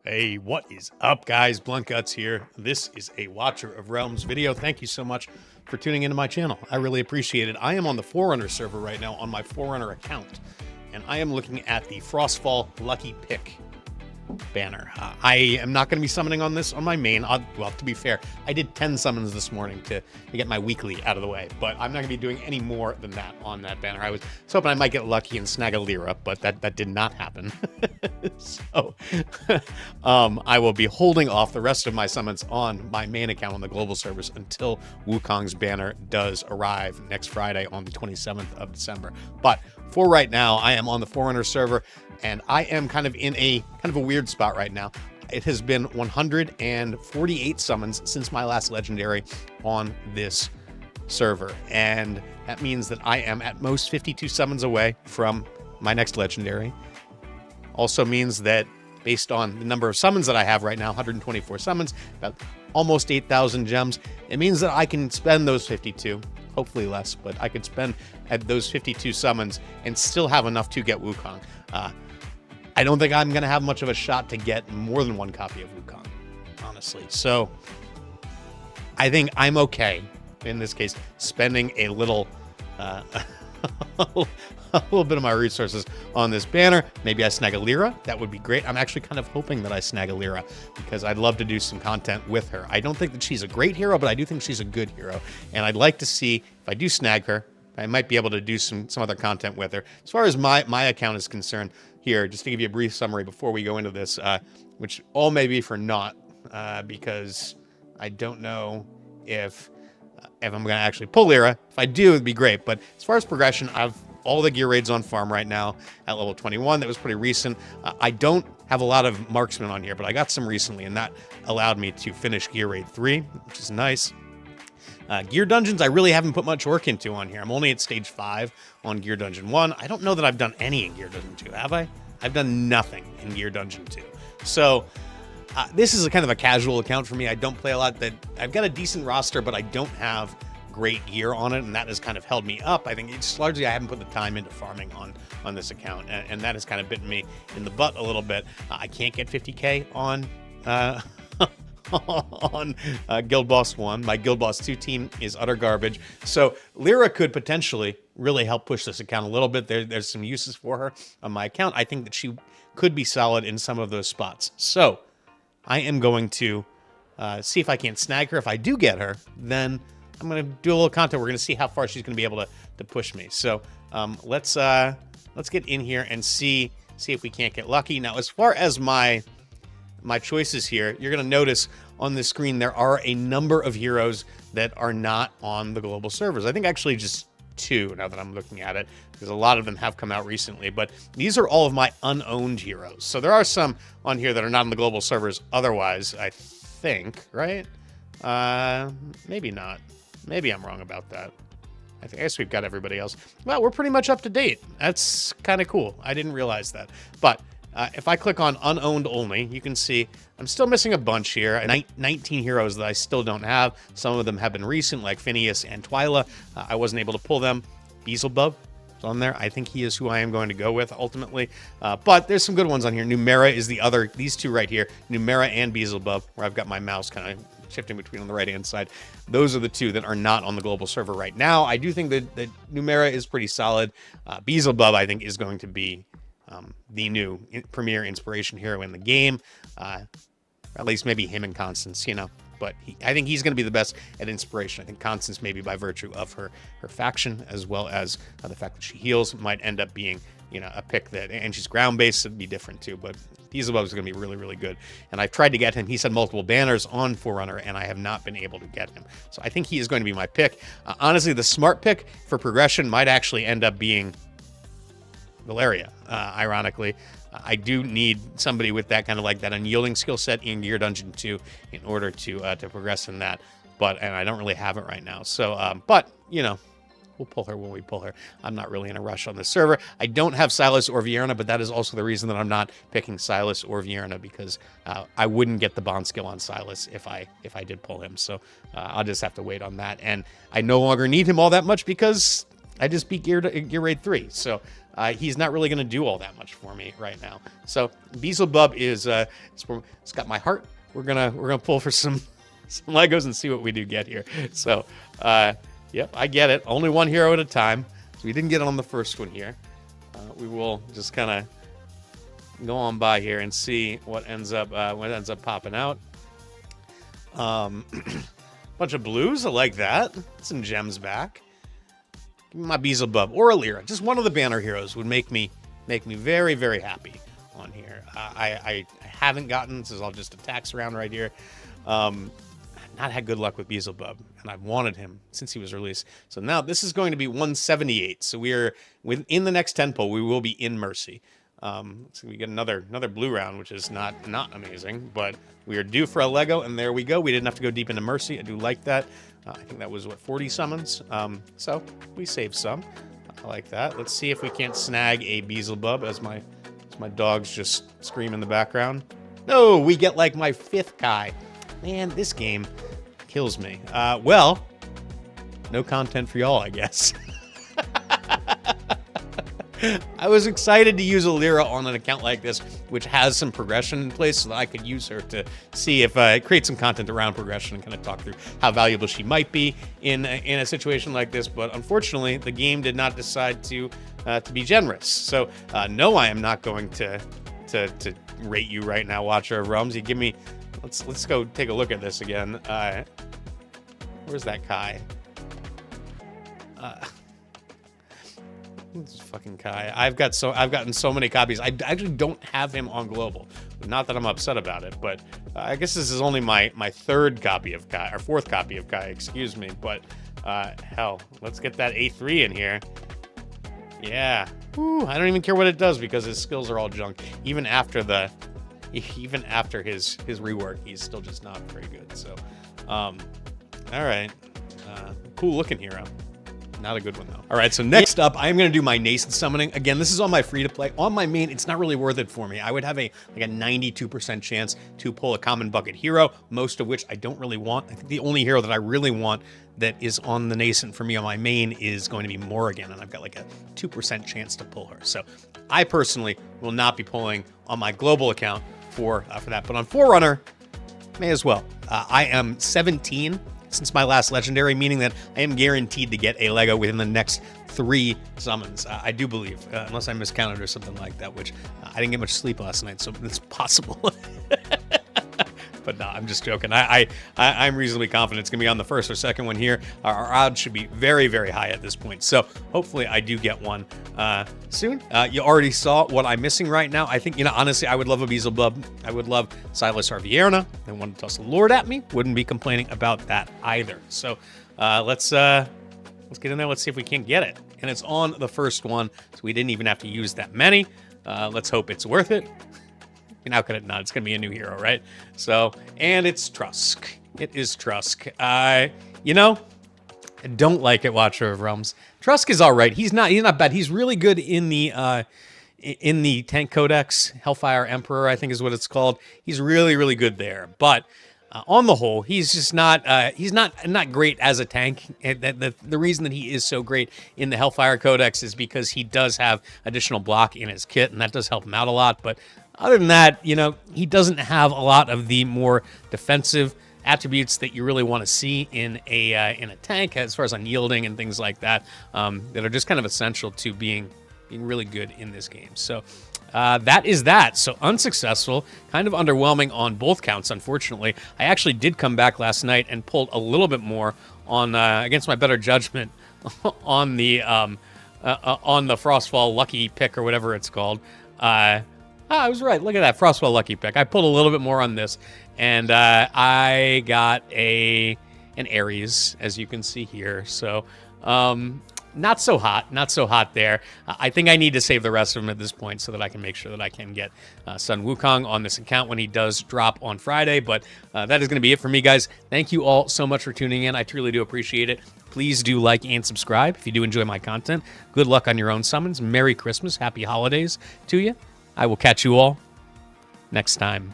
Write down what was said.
Hey, what is up, guys? Bluntguts here. This is a Watcher of Realms video. Thank you so much for tuning into my channel. I really appreciate it. I am on the Forerunner server right now on my Forerunner account, and I am looking at the Frostfall Lucky Pick banner. I am not going to be summoning on this on my main. Well, to be fair, I did 10 summons this morning to get my weekly out of the way, but I'm not going to be doing any more than that on that banner. I was hoping I might get lucky and snag a Lyra, but that did not happen. So I will be holding off the rest of my summons on my main account on the global servers until Wukong's banner does arrive next Friday on the 27th of December. But for right now, I am on the Forerunner server, and I am kind of in a weird spot right now. It has been 148 summons since my last legendary on this server, and that means that I am at most 52 summons away from my next legendary. Also means that based on the number of summons that I have right now, 124 summons, about almost 8,000 gems, it means that I can spend those 52, hopefully less, but I could spend at those 52 summons and still have enough to get Wukong. I don't think I'm going to have much of a shot to get more than one copy of Wukong, honestly. So I think I'm okay, in this case, spending a little a little bit of my resources on this banner. Maybe I snag a Lyra. That would be great. I'm actually kind of hoping that I snag a Lyra because I'd love to do some content with her. I don't think that she's a great hero, but I do think she's a good hero. And I'd like to see if I do snag her, I might be able to do some other content with her. As far as my account is concerned here, just to give you a brief summary before we go into this, which all may be for naught, because I don't know if I'm going to actually pull Lyra. If I do, it'd be great. But as far as progression, I've all the gear raids on farm right now at level 21. That was pretty recent. I don't have a lot of marksmen on here, but I got some recently, and that allowed me to finish gear raid 3, which is nice. Gear dungeons, I really haven't put much work into on here. I'm only at stage 5 on gear dungeon 1. I don't know that I've done any in gear dungeon 2, have I? I've done nothing in gear dungeon 2. So this is a kind of a casual account for me. I don't play a lot. I've got a decent roster, but I don't have great gear on it, and that has kind of held me up. I think it's largely I haven't put the time into farming on this account, and that has kind of bitten me in the butt a little bit. I can't get 50k on on Guild Boss 1. My Guild Boss 2 team is utter garbage. So Lyra could potentially really help push this account a little bit. There's some uses for her on my account. I think that she could be solid in some of those spots. So I am going to see if I can't snag her. If I do get her, then I'm going to do a little content. We're going to see how far she's going to be able to push me. So let's get in here and see if we can't get lucky. Now, as far as my choices here, you're going to notice on the screen there are a number of heroes that are not on the global servers. I think actually just 2 now that I'm looking at it, because a lot of them have come out recently, but these are all of my unowned heroes. So there are some on here that are not on the global servers otherwise, I think, right? Maybe not. Maybe I'm wrong about that. I guess we've got everybody else. Well, we're pretty much up to date. That's kind of cool. I didn't realize that. But if I click on unowned only, you can see I'm still missing a bunch here. 19 heroes that I still don't have. Some of them have been recent, like Phineas and Twyla. I wasn't able to pull them. BEEZLEBUB is on there. I think he is who I am going to go with ultimately. But there's some good ones on here. Numera is the other. These 2 right here, Numera and BEEZLEBUB, where I've got my mouse kind of shifting between on the right-hand side. Those are the 2 that are not on the global server right now. I do think that Numera is pretty solid. BEEZLEBUB, I think, is going to be the new premier inspiration hero in the game. At least maybe him and Constance, you know. But I think he's going to be the best at inspiration. I think Constance, maybe by virtue of her faction, as well as the fact that she heals, might end up being, you know, a pick that, and she's ground-based, it'd be different too. But BEEZLEBUB is going to be really, really good. And I've tried to get him. He's had multiple banners on Forerunner, and I have not been able to get him. So I think he is going to be my pick. Honestly, the smart pick for progression might actually end up being Valeria, ironically. I do need somebody with that kind of like that unyielding skill set in Gear Dungeon 2 in order to progress in that. And I don't really have it right now. So, but, you know, we'll pull her when we pull her. I'm not really in a rush on this server. I don't have Silas or Vierna, but that is also the reason that I'm not picking Silas or Vierna, because I wouldn't get the bond skill on Silas if I did pull him. So I'll just have to wait on that. And I no longer need him all that much because I just beat Gear Raid 3. So he's not really going to do all that much for me right now. So BEEZLEBUB is it's got my heart. We're gonna pull for some Legos and see what we do get here. So yep, I get it. Only one hero at a time. So we didn't get on the first one here. We will just kind of go on by here and see what ends up popping out. Bunch of blues. I like that. Some gems back. Give me my BEEZLEBUB or a Lyra. Just one of the banner heroes would make me very, very happy on here. I haven't gotten, this is all just attacks around right here. Not had good luck with BEEZLEBUB, and I've wanted him since he was released. So now this is going to be 178. So we are within the next 10 pull. We will be in Mercy. So we get another blue round, which is not amazing, but we are due for a Lego, and there we go. We didn't have to go deep into Mercy. I do like that. I think that was, what, 40 summons? So we saved some. I like that. Let's see if we can't snag a BEEZLEBUB as my dogs just scream in the background. No, we get like my 5th Kai. Man, this game kills me. Well, no content for y'all, I guess. I was excited to use a Lyra on an account like this, which has some progression in place, so that I could use her to see if create some content around progression and kind of talk through how valuable she might be in a situation like this. But unfortunately, the game did not decide to be generous. So no, I am not going to rate you right now, Watcher of Realms. You give me. Let's go take a look at this again. Where's that Kai? This is fucking Kai. I've gotten so many copies. I actually don't have him on global. Not that I'm upset about it, but I guess this is only my 3rd copy of Kai, or 4th copy of Kai, excuse me. But hell, let's get that A3 in here. Yeah. Whew, I don't even care what it does because his skills are all junk. Even after his rework, he's still just not very good. So, all right. Cool looking hero. Not a good one, though. All right, so next up, I am going to do my Nascent Summoning. Again, this is on my free-to-play. On my main, it's not really worth it for me. I would have a 92% chance to pull a common bucket hero, most of which I don't really want. I think the only hero that I really want that is on the Nascent for me on my main is going to be Morrigan, and I've got like a 2% chance to pull her. So I personally will not be pulling on my global account for that. But on Forerunner, may as well. I am 17 since my last legendary, meaning that I am guaranteed to get a Lego within the next 3 summons. I do believe, unless I miscounted or something like that, which I didn't get much sleep last night, so it's possible. But no, I'm just joking. I'm reasonably confident it's going to be on the 1st or 2nd one here. Our odds should be very, very high at this point. So hopefully I do get one soon. You already saw what I'm missing right now. I think, honestly, I would love a BEEZLEBUB. I would love Silas Arvierna. I want to toss a Lord at me. Wouldn't be complaining about that either. So let's get in there. Let's see if we can't get it. And it's on the 1st one, so we didn't even have to use that many. Let's hope it's worth it. And how could it not? It's going to be a new hero, right? So, and it's Trusk. It is Trusk. I don't like it, Watcher of Realms. Trusk is all right. He's not bad. He's really good in the Tank Codex. Hellfire Emperor, I think is what it's called. He's really, really good there. But on the whole, he's just not great as a tank. The reason that he is so great in the Hellfire Codex is because he does have additional block in his kit, and that does help him out a lot. But other than that, he doesn't have a lot of the more defensive attributes that you really want to see in a tank, as far as unyielding and things like that, that are just kind of essential to being really good in this game. So that is that. So unsuccessful, kind of underwhelming on both counts, unfortunately. I actually did come back last night and pulled a little bit more on against my better judgment on the Frostfall lucky pick or whatever it's called. I was right. Look at that Frostfall lucky pick. I pulled a little bit more on this, and I got an Ares, as you can see here. So not so hot there. I think I need to save the rest of them at this point so that I can make sure that I can get Sun Wukong on this account when he does drop on Friday. But that is going to be it for me, guys. Thank you all so much for tuning in. I truly do appreciate it. Please do like and subscribe if you do enjoy my content. Good luck on your own summons. Merry Christmas. Happy holidays to you. I will catch you all next time.